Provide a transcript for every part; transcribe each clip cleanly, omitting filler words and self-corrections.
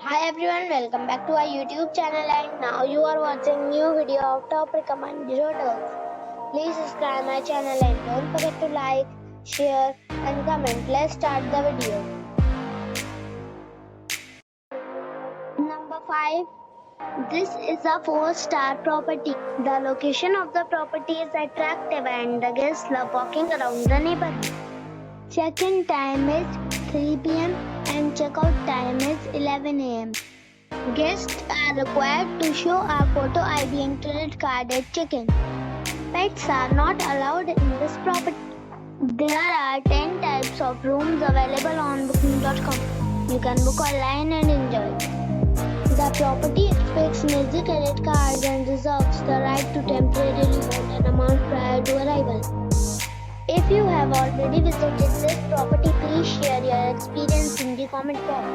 Hi everyone, welcome back to our YouTube channel and now you are watching new video of top recommended hotels. Please subscribe my channel and don't forget to like, share and comment. Let's start the video. Number 5. This is a 4-star property. The location of the property is attractive and the guests love walking around the neighborhood. Check-in time is 3 p.m. and check-out time is 11 a.m. Guests are required to show a photo ID and credit card at check-in. Pets are not allowed in this property. There are 10 types of rooms available on booking.com. You can book online and enjoy it. The property expects major credit cards and reserves the right to temporarily hold an amount prior to arrival. If you have already visited this property, please share your experience in the comment box.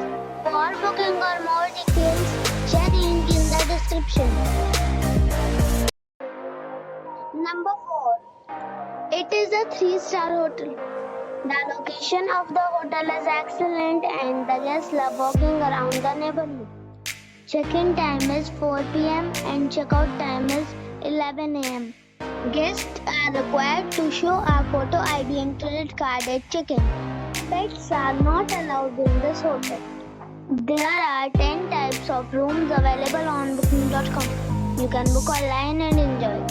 For booking or more details, check link in the description. Number 4. It is a 3-star hotel. The location of the hotel is excellent and the guests love walking around the neighborhood. Check-in time is 4 p.m. and check-out time is 11 a.m. Guests are required to show a photo ID and credit card at check-in. Pets are not allowed in this hotel. There are 10 types of rooms available on booking.com. You can book online and enjoy it.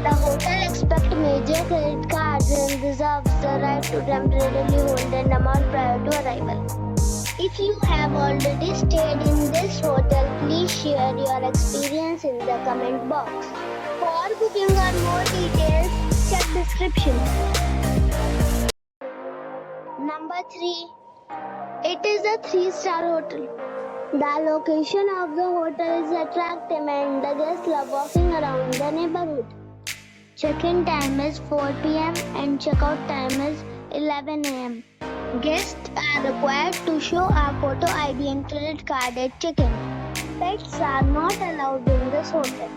The hotel expects major credit cards and reserves the right to temporarily hold an amount prior to arrival. If you have already stayed in this hotel, please share your experience in the comment box. For booking or more details, check description. Number 3. It is a 3-star hotel. The location of the hotel is attractive and the guests love walking around the neighborhood. Check-in time is 4 p.m. and check-out time is 11 a.m. Guests are required to show a photo ID and credit card at check-in. Pets are not allowed in this hotel.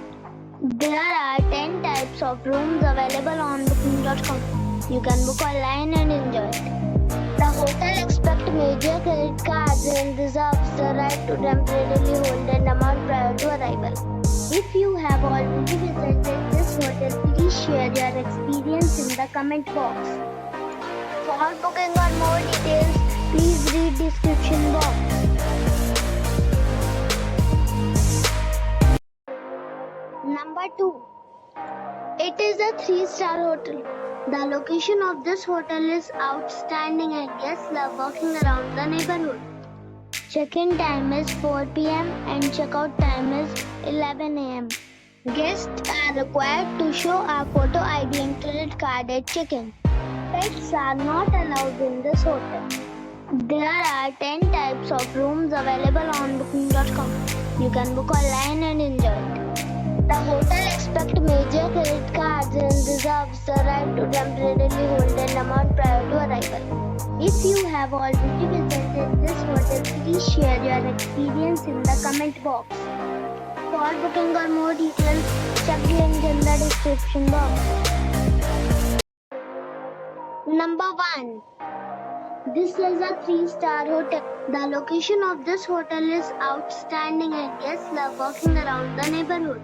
There are 10 types of rooms available on booking.com. You can book online and enjoy it. The hotel expects major credit cards and reserves the right to temporarily hold an amount prior to arrival. If you have already visited this hotel, please share your experience in the comment box. For booking or more details, please read description box. Number 2. It is a 3-star hotel. The location of this hotel is outstanding and guests love walking around the neighborhood. Check-in time is 4 p.m. and check-out time is 11 a.m. Guests are required to show a photo ID and credit card at check-in. Pets are not allowed in this hotel. There are 10 types of rooms available on booking.com. You can book online and enjoy it. The hotel expects major credit cards and reserves the right to temporarily hold an amount prior to arrival. If you have already visited this hotel, please share your experience in the comment box. For booking or more details, check the link in the description box. Number 1. This is a 3-star hotel. The location of this hotel is outstanding and guests love walking around the neighborhood.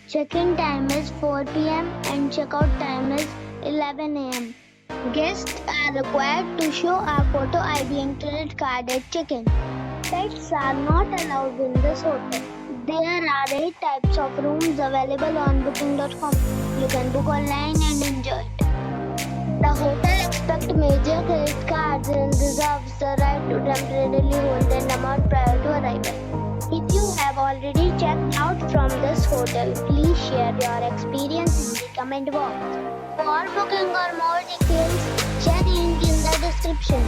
Check-in time is 4 p.m. and check-out time is 11 a.m. Guests are required to show a photo ID and credit card at check-in. Pets are not allowed in this hotel. There are 8 types of rooms available on booking.com. You can book online and enjoy it. The hotel expects major credit cards and reserves the right to temporarily hold an amount prior to arrival. If you have already checked out from this hotel, please share your experience in the comment box. For booking or more details, check link in the description.